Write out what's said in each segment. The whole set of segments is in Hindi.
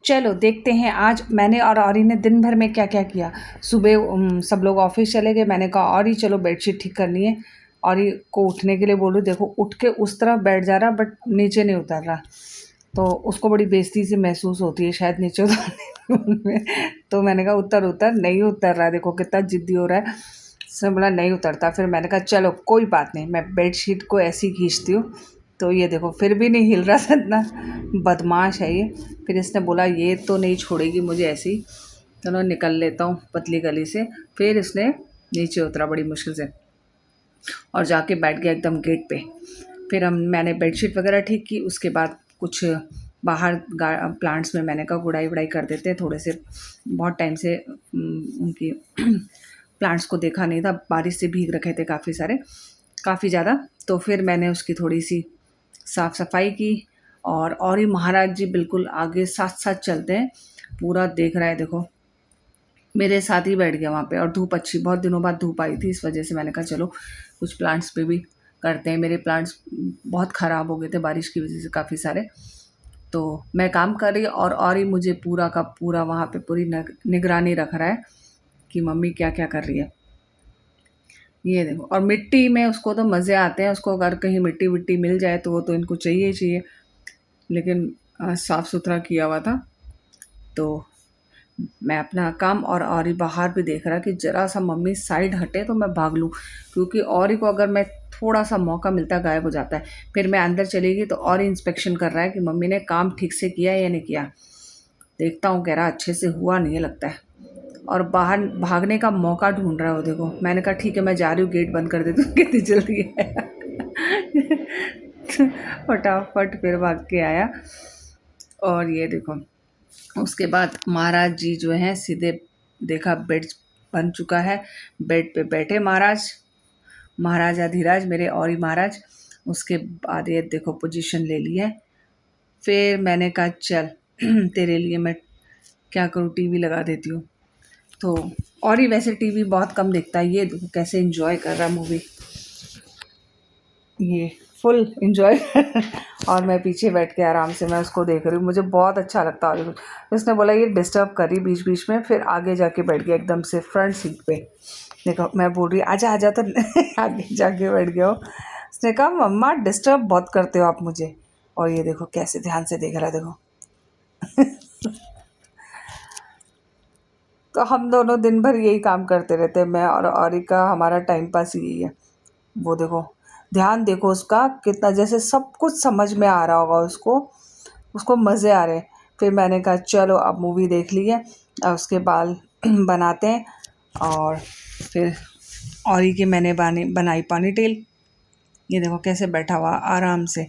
चलो देखते हैं आज मैंने और औरी ने दिन भर में क्या क्या किया। सुबह सब लोग ऑफिस चले गए, मैंने कहा औरी चलो बेडशीट ठीक करनी है। औरी को उठने के लिए बोलूँ, देखो उठ के उस तरफ बैठ जा रहा बट नीचे नहीं उतर रहा, तो उसको बड़ी बेइज्जती सी महसूस होती है शायद नीचे उतरने में। तो मैंने कहा उतर उतर, नहीं उतर रहा, देखो कितना ज़िद्दी हो रहा है। उसने बोला नहीं उतरता, फिर मैंने कहा चलो कोई बात नहीं, मैं बेडशीट को ऐसे ही खींचती हूँ। तो ये देखो फिर भी नहीं हिल रहा था, इतना बदमाश है ये। फिर इसने बोला ये तो नहीं छोड़ेगी मुझे ऐसे ही, चलो निकल लेता हूँ पतली गली से। फिर इसने नीचे उतरा बड़ी मुश्किल से और जाके बैठ गया एकदम गेट पे। फिर मैंने बेडशीट वगैरह ठीक की, उसके बाद कुछ बाहर प्लांट्स में मैंने कहा गुड़ाई वुड़ाई कर देते हैं थोड़े से, बहुत टाइम से उनकी प्लांट्स को देखा नहीं था, बारिश से भीग रखे थे काफ़ी ज़्यादा। तो फिर मैंने उसकी थोड़ी सी साफ़ सफाई की। और ही महाराज जी बिल्कुल आगे साथ साथ चलते हैं, पूरा देख रहा है, देखो मेरे साथ ही बैठ गया वहाँ पे। और धूप अच्छी, बहुत दिनों बाद धूप आई थी, इस वजह से मैंने कहा चलो कुछ प्लांट्स पे भी करते हैं। मेरे प्लांट्स बहुत ख़राब हो गए थे बारिश की वजह से काफ़ी सारे। तो मैं काम कर रही और ही मुझे पूरा का पूरा वहाँ पे पूरी निगरानी रख रहा है कि मम्मी क्या क्या कर रही है। ये देखो, और मिट्टी में उसको तो मज़े आते हैं, उसको अगर कहीं मिट्टी विट्टी मिल जाए तो वो तो इनको चाहिए ही चाहिए। लेकिन साफ़ सुथरा किया हुआ था, तो मैं अपना काम और ही बाहर भी देख रहा कि ज़रा सा मम्मी साइड हटे तो मैं भाग लूँ, क्योंकि और ही को अगर मैं थोड़ा सा मौका मिलता गायब हो जाता है। फिर मैं अंदर चली गई तो और ही इंस्पेक्शन कर रहा है कि मम्मी ने काम ठीक से किया या नहीं किया। देखता हूँ, कह रहा अच्छे से हुआ नहीं है लगता है, और बाहर भागने का मौका ढूंढ रहा है वो, देखो। मैंने कहा ठीक है मैं जा रही हूँ, गेट बंद कर देती हूँ। कितनी जल्दी आया फटाफट फिर भाग के आया। और ये देखो उसके बाद महाराज जी जो हैं सीधे, देखा बेड बन चुका है, बेड पे बैठे महाराजा धीराज मेरे और ही महाराज। उसके बाद ये देखो पोजीशन ले ली है। फिर मैंने कहा चल तेरे लिए मैं क्या करूँ, टीवी लगा देती हूँ। तो और ही वैसे टीवी बहुत कम देखता है, ये देखो कैसे एंजॉय कर रहा मूवी, ये फुल एंजॉय और मैं पीछे बैठ के आराम से मैं उसको देख रही हूँ, मुझे बहुत अच्छा लगता है। उसने बोला ये डिस्टर्ब करी बीच बीच में, फिर आगे जाके बैठ गया एकदम से फ्रंट सीट पे। देखो मैं बोल रही आजा आजा तो आगे जाके बैठ गया हो। उसने कहा मम्मा डिस्टर्ब बहुत करते हो आप मुझे। और ये देखो कैसे ध्यान से देख रहा है, देखो तो हम दोनों दिन भर यही काम करते रहते हैं, मैं और औरी का हमारा टाइम पास यही है। वो देखो ध्यान देखो उसका कितना, जैसे सब कुछ समझ में आ रहा होगा उसको, उसको मज़े आ रहे हैं। फिर मैंने कहा चलो अब मूवी देख ली है, अब उसके बाल बनाते हैं। और फिर औरी के मैंने बनाई पानी टेल, ये देखो कैसे बैठा हुआ आराम से।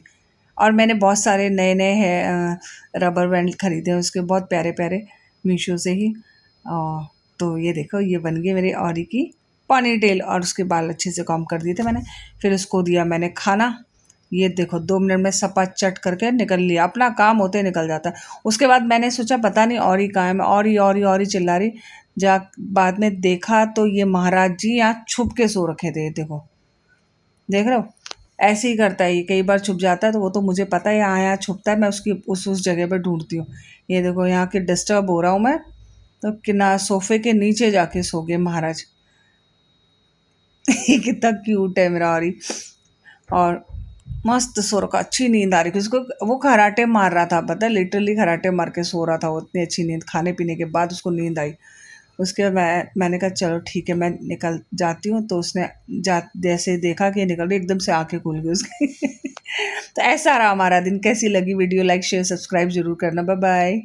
और मैंने बहुत सारे नए नए है रबर बैंड ख़रीदे हैं उसके, बहुत प्यारे प्यारे, मीशो से ही। तो ये देखो ये बन गई मेरी औरी की पॉनी टेल, और उसके बाल अच्छे से कॉम्ब कर दिए थे मैंने। फिर उसको दिया मैंने खाना, ये देखो 2 मिनट में सपा चट करके निकल लिया, अपना काम होते निकल जाता है। उसके बाद मैंने सोचा पता नहीं औरी कहाँ है, मैं औरी चिल्ला रही। बाद में देखा तो ये महाराज जी यहाँ छुप के सो रखे थे, देखो देख रहे हो, ऐसे ही करता है ये, कई बार छुप जाता है। तो वो तो मुझे पता है यहाँ छुपता है, मैं उसकी उस जगह पर ढूंढती हूँ। ये देखो यहाँ के डिस्टर्ब हो रहा हूँ मैं, तो किना सोफे के नीचे जाके सो गए महाराज। कितना क्यूट है मेरा औरी, और मस्त सो रखा, अच्छी नींद आ रही थी उसको। वो खराटे मार रहा था, पता है, लिटरली खराटे मार के सो रहा था वो, इतनी अच्छी नींद, खाने पीने के बाद उसको नींद आई। उसके बाद मैंने कहा चलो ठीक है मैं निकल जाती हूँ। तो उसने जैसे देखा कि निकल रही, एकदम से आंखें खुल गई उसकी। तो ऐसा रहा हमारा दिन। कैसी लगी वीडियो, लाइक शेयर सब्सक्राइब जरूर करना। Bye bye.